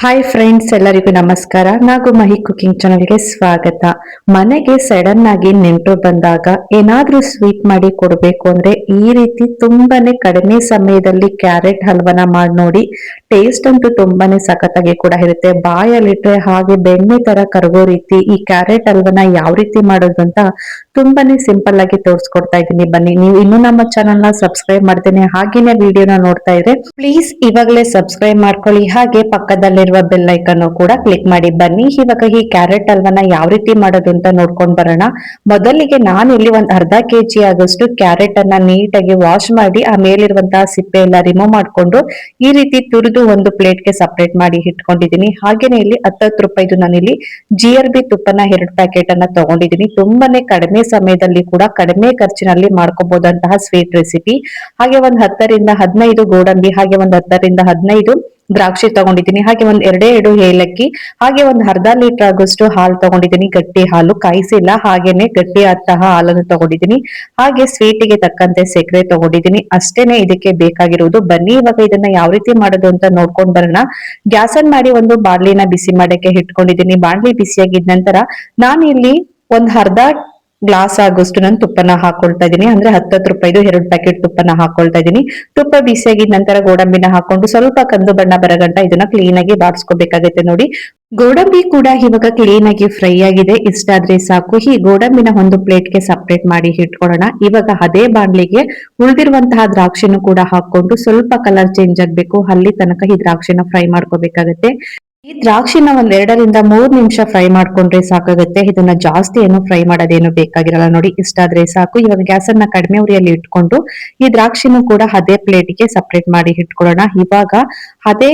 Hi friends, ಎಲ್ಲರಿಗೂ ನಮಸ್ಕಾರ. ನಾಗು ಮಹಿ cooking ಚಾನಲ್ಗೆ ಸ್ವಾಗತ. ಮನೆಗೆ ಸಡನ್ ಆಗಿ ನೆಂಟರು ಬಂದಾಗ ಏನಾದ್ರೂ ಸ್ವೀಟ್ ಮಾಡಿ ಕೊಡಬೇಕು ಅಂದ್ರೆ ಈ ರೀತಿ ತುಂಬಾನೇ ಕಡಿಮೆ ಸಮಯದಲ್ಲಿ ಕ್ಯಾರೆಟ್ ಹಲ್ವನ ಮಾಡಿ ನೋಡಿ. ಟೇಸ್ಟ್ ಅಂತೂ ತುಂಬಾನೇ ಸಖತ್ತಾಗಿ ಕೂಡ ಇರುತ್ತೆ. ಬಾಯಲ್ಲಿಟ್ರೆ ಹಾಗೆ ಬೆಣ್ಣೆ ತರ ಕರಗೋ ರೀತಿ ಈ ಕ್ಯಾರೆಟ್ ಹಲ್ವನ ಯಾವ ರೀತಿ ಮಾಡೋದು ಅಂತ ತುಂಬಾನೇ ಸಿಂಪಲ್ ಆಗಿ ತೋರಿಸ್ಕೊಡ್ತಾ ಇದ್ದೀನಿ. ಬನ್ನಿ, ನೀವು ಇನ್ನೂ ನಮ್ಮ ಚಾನಲ್ ನ ಸಬ್ಸ್ಕ್ರೈಬ್ ಮಾಡ್ತೇನೆ ಹಾಗೇನೆ ವಿಡಿಯೋನ ನೋಡ್ತಾ ಇದ್ರೆ ಪ್ಲೀಸ್ ಇವಾಗಲೇ ಸಬ್ಸ್ಕ್ರೈಬ್ ಮಾಡ್ಕೊಳ್ಳಿ. ಹಾಗೆ ಪಕ್ಕದಲ್ಲಿ ಬೆಲ್ ಐಕನ್ ಕೂಡ ಕ್ಲಿಕ್ ಮಾಡಿ. ಬನ್ನಿ ಇವಾಗ ಈ ಕ್ಯಾರೆಟ್ ಹಲ್ವನ ಯಾವ ರೀತಿ ಮಾಡೋದು ಅಂತ ನೋಡ್ಕೊಂಡ್ ಬರೋಣ. ಮೊದಲಿಗೆ ನಾನು ಇಲ್ಲಿ ಒಂದು ಅರ್ಧ ಕೆಜಿ ಆಗೋಷ್ಟು ಕ್ಯಾರೆಟ್ ಅನ್ನ ನೀಟಾಗಿ ವಾಶ್ ಮಾಡಿ ಆ ಮೇಲಿರುವಂತಹ ಸಿಪ್ಪೆ ಎಲ್ಲ ರಿಮೂವ್ ಮಾಡ್ಕೊಂಡು ಈ ರೀತಿ ತುರಿದು ಒಂದು ಪ್ಲೇಟ್ಗೆ ಸಪರೇಟ್ ಮಾಡಿ ಇಟ್ಕೊಂಡಿದ್ದೀನಿ. ಹಾಗೇನೆ ಇಲ್ಲಿ 10 ರೂಪಾಯಿದು ನಾನಿಲ್ಲಿ GRB ತುಪ್ಪನ 2 ಪ್ಯಾಕೆಟ್ ಅನ್ನ ತಗೊಂಡಿದ್ದೀನಿ. ತುಂಬಾನೇ ಕಡಿಮೆ ಸಮಯದಲ್ಲಿ ಕೂಡ ಕಡಿಮೆ ಖರ್ಚಿನಲ್ಲಿ ಮಾಡ್ಕೋಬಹುದಂತಹ ಸ್ವೀಟ್ ರೆಸಿಪಿ. ಹಾಗೆ ಒಂದು 10 ರಿಂದ 15 ಗೋಡಂಬಿ, ಹಾಗೆ ಒಂದು 10 ರಿಂದ 15 ದ್ರಾಕ್ಷಿ ತಗೊಂಡಿದ್ದೀನಿ. ಹಾಗೆ ಒಂದ್ 2 ಏಲಕ್ಕಿ, ಹಾಗೆ ಒಂದು ಅರ್ಧ ಲೀಟರ್ ಆಗೋಷ್ಟು ಹಾಲು ತಗೊಂಡಿದ್ದೀನಿ. ಗಟ್ಟಿ ಹಾಲು, ಕಾಯಿಸಿಲ್ಲ, ಹಾಗೇನೆ ಗಟ್ಟಿ ಆದಂತಹ ಹಾಲನ್ನು ತಗೊಂಡಿದ್ದೀನಿ. ಹಾಗೆ ಸ್ವೀಟಿಗೆ ತಕ್ಕಂತೆ ಸಕ್ಕರೆ ತಗೊಂಡಿದ್ದೀನಿ. ಅಷ್ಟೇನೆ ಇದಕ್ಕೆ ಬೇಕಾಗಿರುವುದು. ಬನ್ನಿ ಇವಾಗ ಇದನ್ನ ಯಾವ ರೀತಿ ಮಾಡೋದು ಅಂತ ನೋಡ್ಕೊಂಡ್ ಬರೋಣ. ಗ್ಯಾಸ್ ಆನ್ ಮಾಡಿ ಒಂದು ಬಾಣ್ಲಿನ ಬಿಸಿ ಮಾಡಕ್ಕೆ ಇಟ್ಕೊಂಡಿದ್ದೀನಿ. ಬಾಣ್ಲಿ ಬಿಸಿಯಾಗಿದ ನಂತರ ನಾನು ಇಲ್ಲಿ ಒಂದ್ ಅರ್ಧ ಗ್ಲಾಸ್ ಆಗೋಷ್ಟು ನಾನು ತುಪ್ಪನ ಹಾಕೊಳ್ತಾ ಇದ್ದೀನಿ. ಅಂದ್ರೆ 10 ರೂಪಾಯಿದು 2 ಪ್ಯಾಕೆಟ್ ತುಪ್ಪನ ಹಾಕೊಳ್ತಾ ಇದ್ದೀನಿ. ತುಪ್ಪ ಬಿಸಿಯಾಗಿದ ನಂತರ ಗೋಡಂಬಿನ ಹಾಕೊಂಡು ಸ್ವಲ್ಪ ಕಂದು ಬಣ್ಣ ಬರಗಂಟ ಇದನ್ನ ಕ್ಲೀನ್ ಆಗಿ ಬಾಡಿಸ್ಕೋಬೇಕಾಗತ್ತೆ. ನೋಡಿ, ಗೋಡಂಬಿ ಕೂಡ ಇವಾಗ ಕ್ಲೀನ್ ಆಗಿ ಫ್ರೈ ಆಗಿದೆ. ಇಷ್ಟಾದ್ರೆ ಸಾಕು. ಈ ಗೋಡಂಬಿನ ಒಂದು ಪ್ಲೇಟ್ಗೆ ಸಪರೇಟ್ ಮಾಡಿ ಇಟ್ಕೊಳ್ಳೋಣ. ಇವಾಗ ಅದೇ ಬಾಣ್ಲಿಗೆ ಉಳಿದಿರುವಂತಹ ದ್ರಾಕ್ಷಿನೂ ಕೂಡ ಹಾಕೊಂಡು ಸ್ವಲ್ಪ ಕಲರ್ ಚೇಂಜ್ ಆಗ್ಬೇಕು, ಅಲ್ಲಿ ತನಕ ಈ ದ್ರಾಕ್ಷಿನ ಫ್ರೈ ಮಾಡ್ಕೋಬೇಕಾಗತ್ತೆ. ಈ ದ್ರಾಕ್ಷಿನ ಒಂದ್ 2 ರಿಂದ 3 ನಿಮಿಷ ಫ್ರೈ ಮಾಡ್ಕೊಂಡ್ರೆ ಸಾಕಾಗುತ್ತೆ. ಇದನ್ನ ಜಾಸ್ತಿ ಏನು ಫ್ರೈ ಮಾಡೋದೇನು ಬೇಕಾಗಿರಲ್ಲ. ನೋಡಿ, ಇಷ್ಟಾದ್ರೆ ಸಾಕು. ಇವಾಗ ಗ್ಯಾಸ್ ಅನ್ನ ಕಡಿಮೆ ಉರಿಯಲ್ಲಿ ಇಟ್ಕೊಂಡು ಈ ದ್ರಾಕ್ಷಿನೂ ಕೂಡ ಅದೇ ಪ್ಲೇಟ್ಗೆ ಸಪರೇಟ್ ಮಾಡಿ ಇಟ್ಕೊಳ್ಳೋಣ. ಇವಾಗ ಅದೇ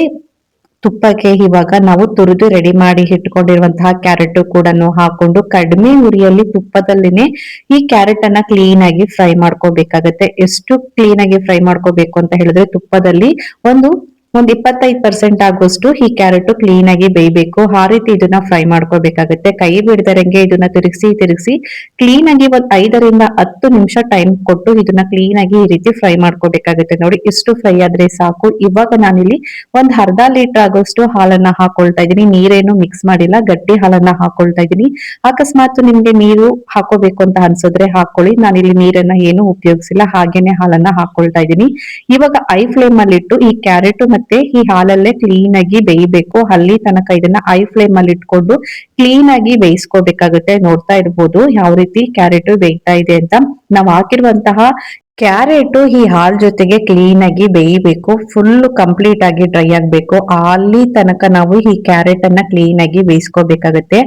ತುಪ್ಪಕ್ಕೆ ಇವಾಗ ನಾವು ತುರಿದು ರೆಡಿ ಮಾಡಿ ಇಟ್ಕೊಂಡಿರುವಂತಹ ಕ್ಯಾರೆಟ್ ಕೂಡ ಹಾಕೊಂಡು ಕಡಿಮೆ ಉರಿಯಲ್ಲಿ ತುಪ್ಪದಲ್ಲಿನೇ ಈ ಕ್ಯಾರೆಟ್ ಅನ್ನ ಕ್ಲೀನ್ ಆಗಿ ಫ್ರೈ ಮಾಡ್ಕೋಬೇಕಾಗತ್ತೆ. ಎಷ್ಟು ಕ್ಲೀನ್ ಆಗಿ ಫ್ರೈ ಮಾಡ್ಕೋಬೇಕು ಅಂತ ಹೇಳಿದ್ರೆ ತುಪ್ಪದಲ್ಲಿ ಒಂದು 25% ಆಗುವಷ್ಟು ಈ ಕ್ಯಾರೆಟ್ ಕ್ಲೀನ್ ಆಗಿ ಬೇಯಬೇಕು. ಆ ರೀತಿ ಇದನ್ನ ಫ್ರೈ ಮಾಡ್ಕೋಬೇಕಾಗುತ್ತೆ. ಕೈ ಬಿಡದರಂಗೆ ಇದನ್ನ ತಿರುಗಿಸಿ ಕ್ಲೀನ್ ಆಗಿ ಒಂದ್ 5 ರಿಂದ 10 ನಿಮಿಷ ಟೈಮ್ ಕೊಟ್ಟು ಇದನ್ನ ಕ್ಲೀನ್ ಆಗಿ ಈ ರೀತಿ ಫ್ರೈ ಮಾಡ್ಕೋಬೇಕಾಗುತ್ತೆ. ನೋಡಿ, ಇಷ್ಟು ಫ್ರೈ ಆದ್ರೆ ಸಾಕು. ಇವಾಗ ನಾನಿಲ್ಲಿ ಒಂದ್ ಅರ್ಧ ಲೀಟರ್ ಆಗೋಷ್ಟು ಹಾಲನ್ನ ಹಾಕೊಳ್ತಾ ಇದ್ದೀನಿ. ನೀರೇನು ಮಿಕ್ಸ್ ಮಾಡಿಲ್ಲ, ಗಟ್ಟಿ ಹಾಲನ್ನ ಹಾಕೊಳ್ತಾ ಇದ್ದೀನಿ. ಅಕಸ್ಮಾತ್ ನಿಮ್ಗೆ ನೀರು ಹಾಕೋಬೇಕು ಅಂತ ಅನ್ಸಿದ್ರೆ ಹಾಕೊಳ್ಳಿ. ನಾನಿಲ್ಲಿ ನೀರನ್ನ ಏನು ಉಪಯೋಗಿಸಿಲ್ಲ, ಹಾಗೇನೆ ಹಾಲನ್ನ ಹಾಕೊಳ್ತಾ ಇದ್ದೀನಿ. ಇವಾಗ ಐ ಫ್ಲೇಮ್ ಅಲ್ಲಿ ಇಟ್ಟು ಈ ಕ್ಯಾರೆಟ್ ಮತ್ತೆ ಈ ಹಾಲಲ್ಲೇ ಕ್ಲೀನ್ ಆಗಿ ಬೇಯಬೇಕು. ಅಲ್ಲಿ ತನಕ ಇದನ್ನ ಐ ಫ್ಲೇಮ್ ಅಲ್ಲಿ ಇಟ್ಕೊಂಡು ಕ್ಲೀನ್ ಆಗಿ ಬೇಯಿಸ್ಕೋಬೇಕಾಗುತ್ತೆ. ನೋಡ್ತಾ ಇರ್ಬೋದು ಯಾವ ರೀತಿ ಕ್ಯಾರೆಟ್ ಬೇಯ್ತಾ ಇದೆ ಅಂತ. ನಾವು ಹಾಕಿರುವಂತಹ ಕ್ಯಾರೆಟ್ ಈ ಹಾಲ್ ಜೊತೆಗೆ ಕ್ಲೀನ್ ಆಗಿ ಬೇಯಬೇಕು. ಫುಲ್ ಕಂಪ್ಲೀಟ್ ಆಗಿ ಡ್ರೈ ಆಗ್ಬೇಕು. ಅಲ್ಲಿ ತನಕ ನಾವು ಈ ಕ್ಯಾರೆಟ್ ಅನ್ನ ಕ್ಲೀನ್ ಆಗಿ ಬೇಯಿಸ್ಕೋಬೇಕಾಗತ್ತೆ.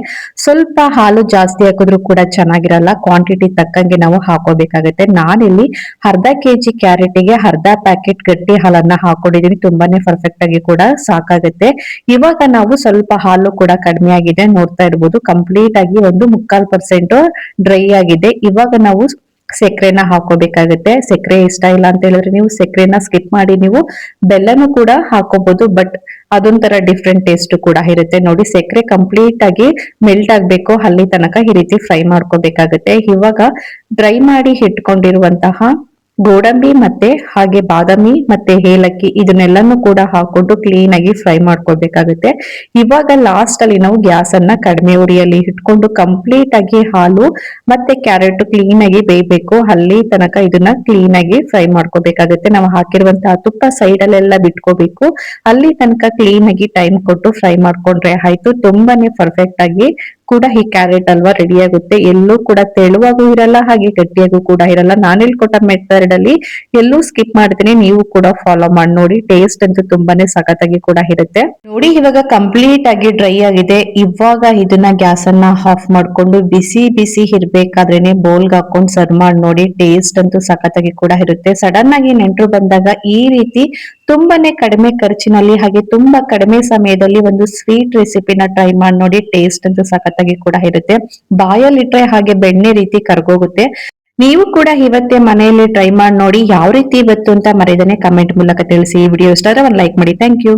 ಸ್ವಲ್ಪ ಹಾಲು ಜಾಸ್ತಿ ಹಾಕಿದ್ರು ಕೂಡ ಚೆನ್ನಾಗಿರಲ್ಲ. ಕ್ವಾಂಟಿಟಿ ತಕ್ಕಂಗೆ ನಾವು ಹಾಕೋಬೇಕಾಗತ್ತೆ. ನಾನಿಲ್ಲಿ ಅರ್ಧ ಕೆಜಿ ಕ್ಯಾರೆಟ್ಗೆ ಅರ್ಧ ಪ್ಯಾಕೆಟ್ ಗಟ್ಟಿ ಹಾಲನ್ನ ಹಾಕೊಂಡಿದೀನಿ. ತುಂಬಾನೇ ಪರ್ಫೆಕ್ಟ್ ಆಗಿ ಕೂಡ ಸಾಕಾಗುತ್ತೆ. ಇವಾಗ ನಾವು ಸ್ವಲ್ಪ ಹಾಲು ಕೂಡ ಕಡಿಮೆ ಆಗಿದೆ, ನೋಡ್ತಾ ಇರ್ಬೋದು. ಕಂಪ್ಲೀಟ್ ಆಗಿ ಒಂದು 3/4% ಡ್ರೈ ಆಗಿದೆ. ಇವಾಗ ನಾವು ಸಕ್ಕರೆನ ಹಾಕೋಬೇಕಾಗುತ್ತೆ. ಸಕ್ಕರೆ ಇಷ್ಟ ಇಲ್ಲ ಅಂತ ಹೇಳಿದ್ರೆ ನೀವು ಸಕ್ಕರೆನ ಸ್ಕಿಪ್ ಮಾಡಿ ನೀವು ಬೆಲ್ಲನೂ ಕೂಡ ಹಾಕೋಬಹುದು. ಬಟ್ ಅದೊಂಥರ ಡಿಫ್ರೆಂಟ್ ಟೇಸ್ಟ್ ಕೂಡ ಇರುತ್ತೆ. ನೋಡಿ, ಸಕ್ಕರೆ ಕಂಪ್ಲೀಟ್ ಆಗಿ ಮೆಲ್ಟ್ ಆಗ್ಬೇಕು. ಅಲ್ಲಿ ತನಕ ಈ ರೀತಿ ಫ್ರೈ ಮಾಡ್ಕೋಬೇಕಾಗುತ್ತೆ. ಇವಾಗ ಡ್ರೈ ಮಾಡಿ ಇಟ್ಕೊಂಡಿರುವಂತಹ ಗೋಡಂಬಿ ಮತ್ತೆ ಹಾಗೆ ಬಾದಾಮಿ ಮತ್ತೆ ಏಲಕ್ಕಿ ಇದನ್ನೆಲ್ಲನೂ ಕೂಡ ಹಾಕೊಂಡು ಕ್ಲೀನ್ ಆಗಿ ಫ್ರೈ ಮಾಡ್ಕೋಬೇಕಾಗುತ್ತೆ. ಇವಾಗ ಲಾಸ್ಟ್ ಅಲ್ಲಿ ನಾವು ಗ್ಯಾಸ್ ಅನ್ನ ಕಡಿಮೆ ಉರಿಯಲ್ಲಿ ಇಟ್ಕೊಂಡು ಕಂಪ್ಲೀಟ್ ಆಗಿ ಹಾಲು ಮತ್ತೆ ಕ್ಯಾರೆಟ್ ಕ್ಲೀನ್ ಆಗಿ ಬೇಯಬೇಕು. ಅಲ್ಲಿ ತನಕ ಇದನ್ನ ಕ್ಲೀನ್ ಆಗಿ ಫ್ರೈ ಮಾಡ್ಕೋಬೇಕಾಗುತ್ತೆ. ನಾವು ಹಾಕಿರುವಂತಹ ತುಪ್ಪ ಸೈಡ್ ಅಲ್ಲೆಲ್ಲ ಬಿಟ್ಕೋಬೇಕು. ಅಲ್ಲಿ ತನಕ ಕ್ಲೀನ್ ಆಗಿ ಟೈಮ್ ಕೊಟ್ಟು ಫ್ರೈ ಮಾಡ್ಕೊಂಡ್ರೆ ಆಯ್ತು. ತುಂಬಾನೇ ಪರ್ಫೆಕ್ಟ್ ಆಗಿ ಕೂಡ ಈ ಕ್ಯಾರೆಟ್ ಹಲ್ವಾ ರೆಡಿ ಆಗುತ್ತೆ. ಎಲ್ಲೂ ಕೂಡ ತೆಳುವಾಗೂ ಇರಲ್ಲ, ಹಾಗೆ ಗಟ್ಟಿಯಾಗೂ ಕೂಡ ಇರಲ್ಲ. ನಾನು ಹೇಳ್ಕೊಟ್ಟ ಮೆಥಡ್ ಅಲ್ಲಿ ಎಲ್ಲೂ ಸ್ಕಿಪ್ ಮಾಡ್ತೀನಿ. ನೀವು ಕೂಡ ಫಾಲೋ ಮಾಡಿ ನೋಡಿ. ಟೇಸ್ಟ್ ಅಂತೂ ತುಂಬಾನೇ ಸಖತ್ತಾಗಿ ಕೂಡ ಇರುತ್ತೆ. ನೋಡಿ, ಇವಾಗ ಕಂಪ್ಲೀಟ್ ಆಗಿ ಡ್ರೈ ಆಗಿದೆ. ಇವಾಗ ಇದನ್ನ ಗ್ಯಾಸ್ ಅನ್ನ ಆಫ್ ಮಾಡ್ಕೊಂಡು ಬಿಸಿ ಬಿಸಿ ಇರ್ಬೇಕಾದ್ರೇನೆ ಬೌಲ್ಗೆ ಹಾಕೊಂಡು ಸರ್ವ್ ಮಾಡಿ ನೋಡಿ. ಟೇಸ್ಟ್ ಅಂತೂ ಸಖತ್ತಾಗಿ ಕೂಡ ಇರುತ್ತೆ. ಸಡನ್ ಆಗಿ ನೆಂಟರು ಬಂದಾಗ ಈ ರೀತಿ ತುಂಬಾನೇ ಕಡಿಮೆ ಖರ್ಚಿನಲ್ಲಿ ಹಾಗೆ ತುಂಬಾ ಕಡಿಮೆ ಸಮಯದಲ್ಲಿ ಒಂದು ಸ್ವೀಟ್ ರೆಸಿಪಿನ ಟ್ರೈ ಮಾಡಿ ನೋಡಿ. ಟೇಸ್ಟ್ ಅಂತೂ ಸಖತ್ತಾಗಿ ಕೂಡ ಇರುತ್ತೆ. ಬಾಯಲ್ಲಿಟ್ರೆ ಹಾಗೆ ಬೆಣ್ಣೆ ರೀತಿ ಕರ್ಗೋಗುತ್ತೆ. ನೀವು ಕೂಡ ಇವತ್ತೇ ಮನೆಯಲ್ಲಿ ಟ್ರೈ ಮಾಡಿ ನೋಡಿ. ಯಾವ ರೀತಿ ಇವತ್ತು ಅಂತ ಮರೆಯದೇನೆ ಕಮೆಂಟ್ ಮೂಲಕ ತಿಳಿಸಿ. ಈ ವಿಡಿಯೋ ಇಷ್ಟ ಆದ್ರೆ ಒಂದು ಲೈಕ್ ಮಾಡಿ. Thank you.